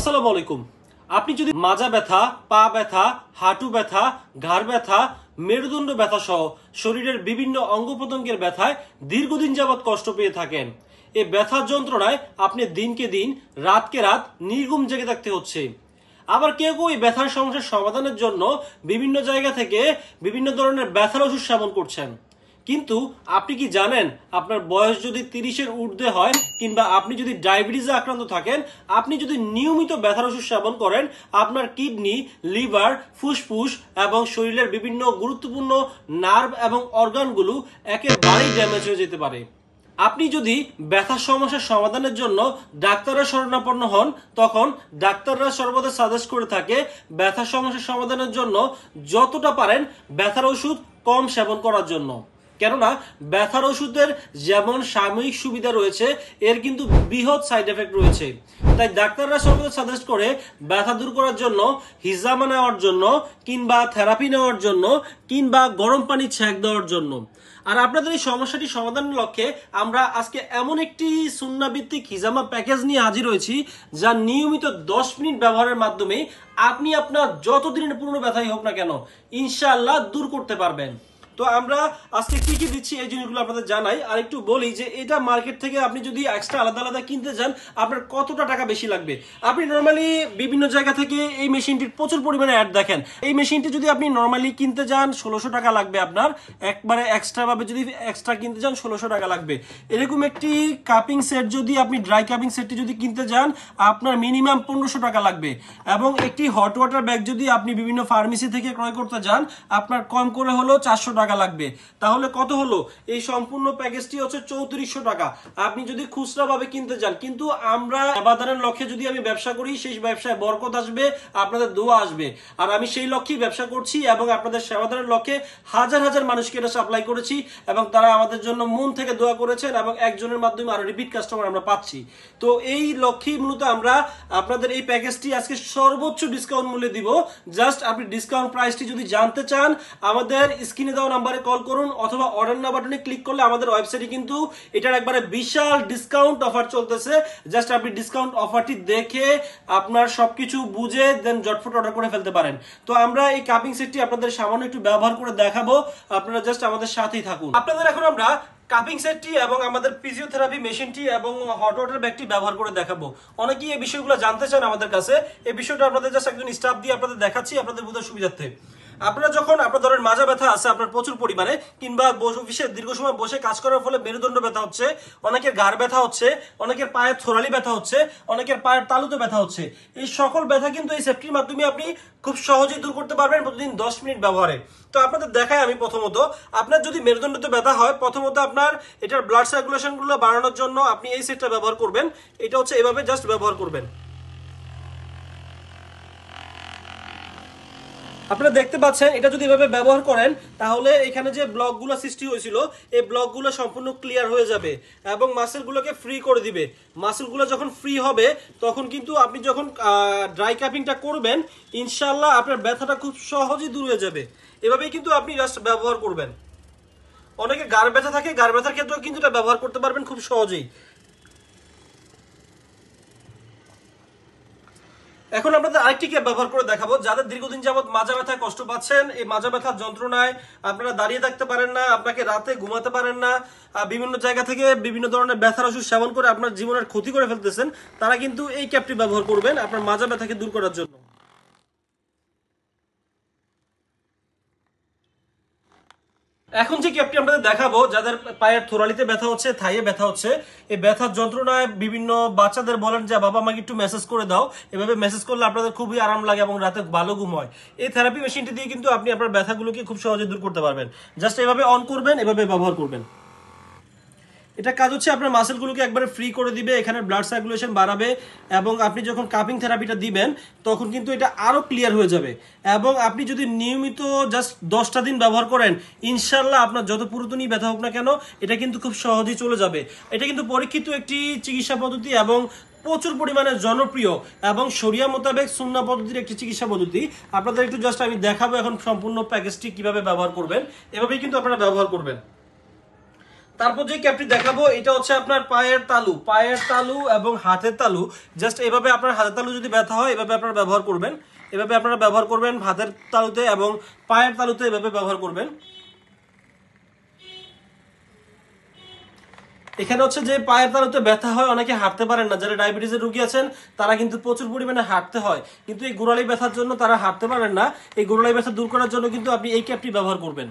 আসসালামু আলাইকুম। আপনি যদি মাজা ব্যথা, পা ব্যথা, হাঁটু ব্যথা, ঘাড় ব্যথা, মেরুদণ্ড ব্যথা সহ শরীরের বিভিন্ন অঙ্গ প্রত্যঙ্গের ব্যথায় দীর্ঘদিন যাবৎ কষ্ট পেয়ে থাকেন, এই ব্যথার যন্ত্রণায় আপনি দিনকে দিন রাতকে রাত নির্ঘুম জেগে থাকতে হচ্ছে। আবার কেউ কেউ এই ব্যথার সমস্যার সমাধানের জন্য বিভিন্ন জায়গা থেকে বিভিন্ন ধরনের ব্যথার ওষুধ সেবন করছেন। কিন্তু আপনি কি জানেন, আপনার বয়স যদি 30-এর ঊর্ধ্বে হয় কিংবা আপনি যদি ডায়াবেটিসে আক্রান্ত থাকেন, আপনি যদি নিয়মিত ব্যথার ওষুধ সেবন করেন, আপনার কিডনি, লিভার, ফুসফুস এবং শরীরের বিভিন্ন গুরুত্বপূর্ণ নার্ভ এবং অর্গানগুলো একেবারেই ড্যামেজ হয়ে যেতে পারে। আপনি যদি ব্যথার সমস্যার সমাধানের জন্য ডাক্তারের শরণাপন্ন হন, তখন ডাক্তাররা সর্বদা সাজেস্ট করে থাকে ব্যথার সমস্যার সমাধানের জন্য যতটা পারেন ব্যথার ওষুধ কম সেবন করার জন্য। কেননা ব্যথার ওষুধের যেমন সাময়িক সুবিধা রয়েছে, এর কিন্তু বৃহৎ সাইড এফেক্ট রয়েছে। তাই ডাক্তাররা সর্বদা সাজেস্ট করে ব্যথা দূর করার জন্য হিজামা নেওয়ার জন্য কিংবা থেরাপি নেওয়ার জন্য কিংবা গরম পানি ছ্যাঁক দেওয়ার জন্য। আর আপনাদের এই সমস্যাটি সমাধানের লক্ষ্যে আমরা আজকে এমন একটি সুন্নাহ ভিত্তিক হিজামা প্যাকেজ নিয়ে হাজির হয়েছি, যা নিয়মিত 10 মিনিট ব্যবহারের মাধ্যমে আপনি আপনার যত দিনের পুরনো ব্যথাই হোক না কেন ইনশাআল্লাহ দূর করতে পারবেন। তো আমরা আজকে কি কি দিচ্ছি এই জিনিসগুলো আপনাদের জানাই। আর একটু বলি যে এটা মার্কেট থেকে আপনি যদি এক্সট্রা আলাদা আলাদা কিনতে যান, আপনার কতটা টাকা বেশি লাগবে। আপনি নর্মালি বিভিন্ন জায়গা থেকে এই মেশিনটির প্রচুর পরিমাণে অ্যাড দেখেন। এই মেশিনটি যদি আপনি নর্মালি কিনতে যান 1600 টাকা লাগবে আপনার, একবারে এক্সট্রা ভাবে যদি এক্সট্রা কিনতে যান 1600 টাকা লাগবে। এরকম একটি কাপিং সেট যদি আপনি ড্রাই কাপিং সেটটি যদি কিনতে যান, আপনার মিনিমাম 1500 টাকা লাগবে। এবং একটি হট ওয়াটার ব্যাগ যদি আপনি বিভিন্ন ফার্মেসি থেকে ক্রয় করতে যান, আপনার কম করে হলো 400 টাকা লাগবে। তাহলে কত হলো? এই সম্পূর্ণ প্যাকেজটি হচ্ছে 3400 টাকা আপনি যদি খুচরা ভাবে কিনতে যান। কিন্তু আমরা আবাদানের লক্ষ্যে যদি আমি ব্যবসা করি, সেই ব্যবসায় বরকত আসবে, আপনাদের দোয়া আসবে। আর আমি সেই লক্ষ্যেই ব্যবসা করছি এবং আপনাদের সেবাদানের লক্ষ্যে হাজার হাজার মানুষকে এটা সাপ্লাই করেছি এবং তারা আমাদের জন্য মন থেকে দোয়া করেছেন এবং একজনের মাধ্যমে আরো রিপিট কাস্টমার আমরা পাচ্ছি। তো এই লক্ষ্যেই মূলত আমরা আপনাদের এই প্যাকেজটি আজকে সর্বোচ্চ ডিসকাউন্ট মূল্যে দিব। জাস্ট আপনি ডিসকাউন্ট প্রাইসটি যদি জানতে চান, আমাদের স্ক্রিনে দেওয়া নাম্বারে কল করুন অথবা অর্ডার নাও বাটনে ক্লিক করলে আমাদের ওয়েবসাইটে কিন্তু এটার একবারে বিশাল ডিসকাউন্ট অফার চলতেছে। জাস্ট আপনি ডিসকাউন্ট অফারটি দেখে আপনার সবকিছু বুঝে দেন জটফট অর্ডার করে ফেলতে পারেন। তো আমরা এই কাপিং সেটটি আপনাদের সামান্য একটু ব্যবহার করে দেখাবো, আপনারা জাস্ট আমাদের সাথেই থাকুন। আপনাদের এখন আমরা কাপিং সেটটি এবং আমাদের ফিজিওথেরাপি মেশিনটি এবং হট ওয়াটার ব্যাগটি ব্যবহার করে দেখাবো। অনেকেই এই বিষয়গুলো জানতে চান আমাদের কাছে। এই বিষয়টা আপনাদের জাস্ট একজন স্টাফ দিয়ে আপনাদের দেখাচ্ছি আপনাদের বোঝার সুবিধার্থে। আপনারা যখন আপনার ধরেন মাজা ব্যথা আছে আপনার প্রচুর পরিমাণে, কিংবা অফিসে দীর্ঘ সময় বসে কাজ করার ফলে মেরুদণ্ড ব্যথা হচ্ছে, অনেকের ঘাড় ব্যথা হচ্ছে, অনেকের পায়ের থোড়ালি ব্যথা হচ্ছে, অনেকের পায়ের তালুতে ব্যথা হচ্ছে, এই সকল ব্যথা কিন্তু এই সেটটির মাধ্যমে আপনি খুব সহজেই দূর করতে পারবেন প্রতিদিন 10 মিনিট ব্যবহারে। তো আপনাদের দেখাই আমি প্রথমত, আপনার যদি মেরুদণ্ডতে ব্যথা হয়, প্রথমত আপনার এটার ব্লাড সার্কুলেশন গুলো বাড়ানোর জন্য আপনি এই সেটটা ব্যবহার করবেন। এটা হচ্ছে এভাবে জাস্ট ব্যবহার করবেন। আপনারা দেখতে পাচ্ছেন এটা যদি এভাবে ব্যবহার করেন, তাহলে এখানে যে ব্লকগুলো সৃষ্টি হয়েছিল এই ব্লকগুলো সম্পূর্ণ ক্লিয়ার হয়ে যাবে এবং মাসেলগুলোকে ফ্রি করে দিবে। মাসেলগুলো যখন ফ্রি হবে, তখন কিন্তু আপনি যখন ড্রাই কাপিংটা করবেন, ইনশাল্লাহ আপনার ব্যথাটা খুব সহজেই দূর হয়ে যাবে। এভাবেই কিন্তু আপনি জাস্ট ব্যবহার করবেন। অনেকে ঘাড় ব্যথা থাকে, ঘাড় ব্যথার ক্ষেত্রেও কিন্তু এটা ব্যবহার করতে পারবেন খুব সহজেই। এখন আপনাদের আরেকটি ক্যাপ ব্যবহার করে দেখাবো। যাদের দীর্ঘদিন যাবত মাজা ব্যথায় কষ্ট পাচ্ছেন, এই মাজা ব্যথার যন্ত্রণায় আপনারা দাঁড়িয়ে থাকতে পারেন না, আপনাকে রাতে ঘুমাতে পারেন না, বিভিন্ন জায়গা থেকে বিভিন্ন ধরনের ব্যথার ওষুধ সেবন করে আপনার জীবনের ক্ষতি করে ফেলতেছেন, তারা কিন্তু এই ক্যাপটি ব্যবহার করবেন আপনার মাজা ব্যথাকে দূর করার জন্য। এখন যে ক্যাপটি আপনাদের দেখাবো, যাদের পায়ের থোড়ালিতে ব্যথা হচ্ছে, থাইয়ে ব্যথা হচ্ছে, এই ব্যথার যন্ত্রণায় বিভিন্ন বাচ্চাদের বলেন যে বাবা আমাকে একটু মেসেজ করে দাও, এভাবে মেসেজ করলে আপনাদের খুবই আরাম লাগে এবং রাতে ভালো ঘুম হয়। এই থেরাপি মেশিনটি দিয়ে কিন্তু আপনি আপনার ব্যথাগুলোকে খুব সহজে দূর করতে পারবেন। জাস্ট এভাবে অন করবেন, এভাবে ব্যবহার করবেন। এটা কাজ হচ্ছে আপনার মাসেলগুলোকে একবারে ফ্রি করে দিবে, এখানে ব্লাড সার্কুলেশন বাড়াবে এবং আপনি যখন কাপিং থেরাপিটা দিবেন তখন কিন্তু এটা আরো ক্লিয়ার হয়ে যাবে। এবং আপনি যদি নিয়মিত জাস্ট 10টা দিন ব্যবহার করেন, ইনশাল্লাহ আপনার যত পুরাতনই ব্যথা হোক না কেন এটা কিন্তু খুব সহজেই চলে যাবে। এটা কিন্তু পরীক্ষিত একটি চিকিৎসা পদ্ধতি এবং প্রচুর পরিমাণে জনপ্রিয় এবং শরিয়া মোতাবেক সুন্নাহ পদ্ধতির একটি চিকিৎসা পদ্ধতি। আপনাদের একটু জাস্ট আমি দেখাবো এখন সম্পূর্ণ প্যাকেজটি কিভাবে ব্যবহার করবেন। এভাবেই কিন্তু আপনারা ব্যবহার করবেন। তারপর যে ক্যাপটি দেখাবো এটা হচ্ছে আপনার পায়ের তালু এবং হাতের তালু। জাস্ট এভাবে আপনার হাতের তালু যদি ব্যথা হয় এভাবে আপনারা ব্যবহার করবেন, এভাবে আপনারা ব্যবহার করবেন হাতের তালুতে এবং পায়ের তালুতে এভাবে ব্যবহার করবেন। এখানে হচ্ছে যে পায়ের তালুতে ব্যথা হয়, অনেকে হাঁটতে পারেন না, যারা ডায়াবেটিসের রোগী আছেন তারা কিন্তু প্রচুর পরিমাণে হাঁটতে হয়, কিন্তু এই গোড়ালি ব্যথার জন্য তারা হাঁটতে পারেন না। এই গোড়ালি ব্যথা দূর করার জন্য কিন্তু আপনি এই ক্যাপটি ব্যবহার করবেন।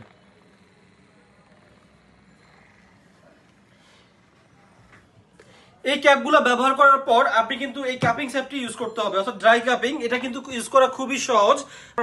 এই ক্যাপগুলো ব্যবহার করার পর আপনি কিন্তু এই কাপিং সেটটি ইউজ করতে হবে, অর্থাৎ ড্রাই কাপিং। এটা কিন্তু ইউজ করা খুবই সহজ।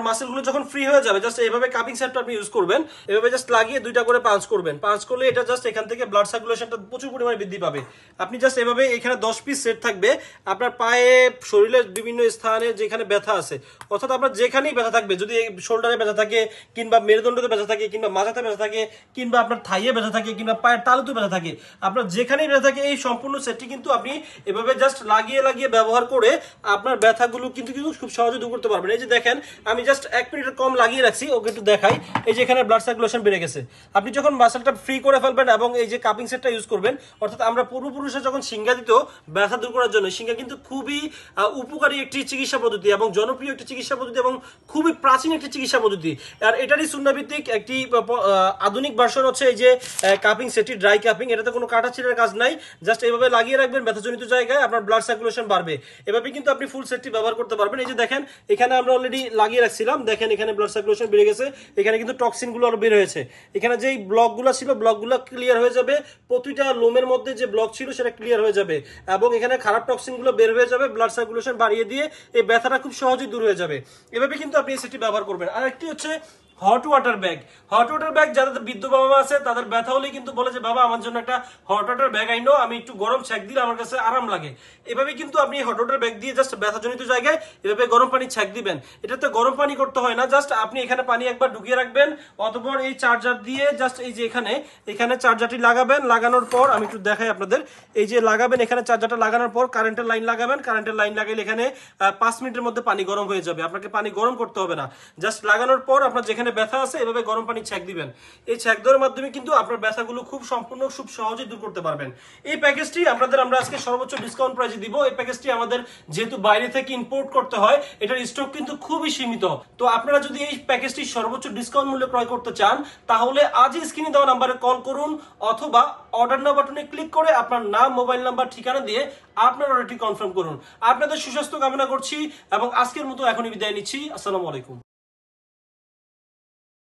মাসেলগুলো যখন ফ্রি হয়ে যাবে জাস্ট এইভাবে কাপিং সেটটা আপনি ইউজ করবেন, এভাবে জাস্ট লাগিয়ে 2টা করে পাঞ্চ করবেন। পাঞ্চ করলে এটা জাস্ট এখান থেকে ব্লাড সার্কুলেশনটা প্রচুর পরিমাণে বৃদ্ধি পাবে। আপনি জাস্ট এভাবে, এখানে 10 পিস সেট থাকবে আপনার পায়ে, শরীরের বিভিন্ন স্থানে যেখানে ব্যথা আছে, অর্থাৎ আপনার যেখানেই ব্যথা থাকবে, যদি শোল্ডারে ব্যথা থাকে কিংবা মেরুদণ্ডতে ব্যথা থাকে কিংবা মাথাতে ব্যথা থাকে কিংবা আপনার থাইয়ে ব্যথা থাকে কিংবা পায়ের তালুতে ব্যথা থাকে, আপনার যেখানেই ব্যথা থাকে এই সম্পূর্ণ সেটটি কিন্তু আপনি এভাবে জাস্ট লাগিয়ে লাগিয়ে ব্যবহার করে আপনার ব্যথাগুলো কিন্তু খুব সহজে দূর করতে পারবেন। এই যে দেখেন আমি জাস্ট 1 মিনিটের কম লাগিয়ে রাখছি, ওকে একটু দেখাই। এই যে এখানে ব্লাড সার্কুলেশন বেড়ে গেছে। আপনি যখন মাসলটা ফ্রি করে ফেলবেন এবং এই যে কাপিং সেটটা ইউজ করবেন, অর্থাৎ আমরা পূর্বপুরুষরা যখন সিঙ্গা দিত ব্যথা দূর করার জন্য, সিঙ্গা কিন্তু খুবই উপকারী একটি চিকিৎসা পদ্ধতি এবং জনপ্রিয় একটি চিকিৎসা পদ্ধতি এবং খুবই প্রাচীন একটি চিকিৎসা পদ্ধতি। আর এটারই সুন্নাভিত্তিক একটি আধুনিক ভার্সন হচ্ছে এই যে কাপিং সেটটি, ড্রাই কাপিং। এটাতে কোনো কাটা ছিঁড়ার কাজ নাই, জাস্ট এইভাবে লাগিয়ে রাখবেন ব্যথাজনিত জায়গায়, আপনার ব্লাড সার্কুলেশন বাড়বে। এভাবে কিন্তু আপনি ফুল সেটটি ব্যবহার করতে পারবেন। এই যে দেখেন এখানে আমরা অলরেডি লাগিয়ে রাখছিলাম, দেখেন এখানে ব্লাড সার্কুলেশন বেড়ে গেছে, এখানে কিন্তু টক্সিনগুলো আরো বের হয়েছে। এখানে যেই ব্লকগুলো ছিল ব্লকগুলো ক্লিয়ার হয়ে যাবে, প্রতিটা লোমের মধ্যে যে ব্লক ছিল সেটা ক্লিয়ার হয়ে যাবে এবং এখানে খারাপ টক্সিনগুলো বের হয়ে যাবে, ব্লাড সার্কুলেশন বাড়িয়ে দিয়ে এই ব্যথাটা খুব সহজেই দূর হয়ে যাবে। এভাবে কিন্তু আপনি এই সেটটি ব্যবহার করবেন। আর একটি হচ্ছে hot water bag. Hot water bag যাদের বৃদ্ধ বাবা মা আছে তাদের ব্যথা হলেই কিন্তু বলে যে বাবা আমার জন্য একটা হট ওয়াটার ব্যাগ আইনো, আমি একটু গরম ছ্যাঁক দিলে আমার কাছে আরাম লাগে। এভাবে কিন্তু আপনি হট ওয়াটার ব্যাগ দিয়ে জাস্ট ব্যথাজনিত জায়গায় এভাবে গরম পানি ছ্যাঁক দিবেন। এটাতে গরম পানি করতে হয় না, জাস্ট আপনি এখানে পানি একবার ঢুকিয়ে রাখবেন, অতঃপর এই চার্জার দিয়ে জাস্ট এই যে এখানে চার্জারটি লাগাবেন। লাগানোর পর আমি একটু দেখাই আপনাদের, এই যে লাগাবেন, এখানে চার্জারটা লাগানোর পর কারেন্টের লাইন লাগাবেন। কারেন্টের লাইন লাগাইলে এখানে 5 মিনিটের মধ্যে পানি গরম হয়ে যাবে, আপনাকে পানি গরম করতে হবে না। জাস্ট লাগানোর পর আপনার যেখানে ব্যথা আছে এভাবে গরম পানি ছ্যাঁক দিবেন। এই ছ্যাঁক দেওয়ার মাধ্যমে কিন্তু আপনার ব্যথাগুলো খুব সহজে দূর করতে পারবেন। এই প্যাকেজটি আমরা আজকে সর্বোচ্চ ডিসকাউন্ট প্রাইসে দিব। এই প্যাকেজটি আমাদের যেহেতু বাইরে থেকে ইম্পোর্ট করতে হয়, এটার স্টক কিন্তু খুবই সীমিত। তো আপনারা যদি এই প্যাকেজটি সর্বোচ্চ ডিসকাউন্ট মূল্যে ক্রয় করতে চান তাহলে আজই স্ক্রিনে দেওয়া নাম্বারে কল করুন অথবা অর্ডার নাও বাটনে ক্লিক করে আপনার নাম, মোবাইল নাম্বার, ঠিকানা দিয়ে আপনার অর্ডারটি কনফার্ম করুন। আপনাদের সুস্বাস্থ্য কামনা করছি এবং আজকের মতো এখনই বিদায় নিচ্ছি। আসসালামু আলাইকুম।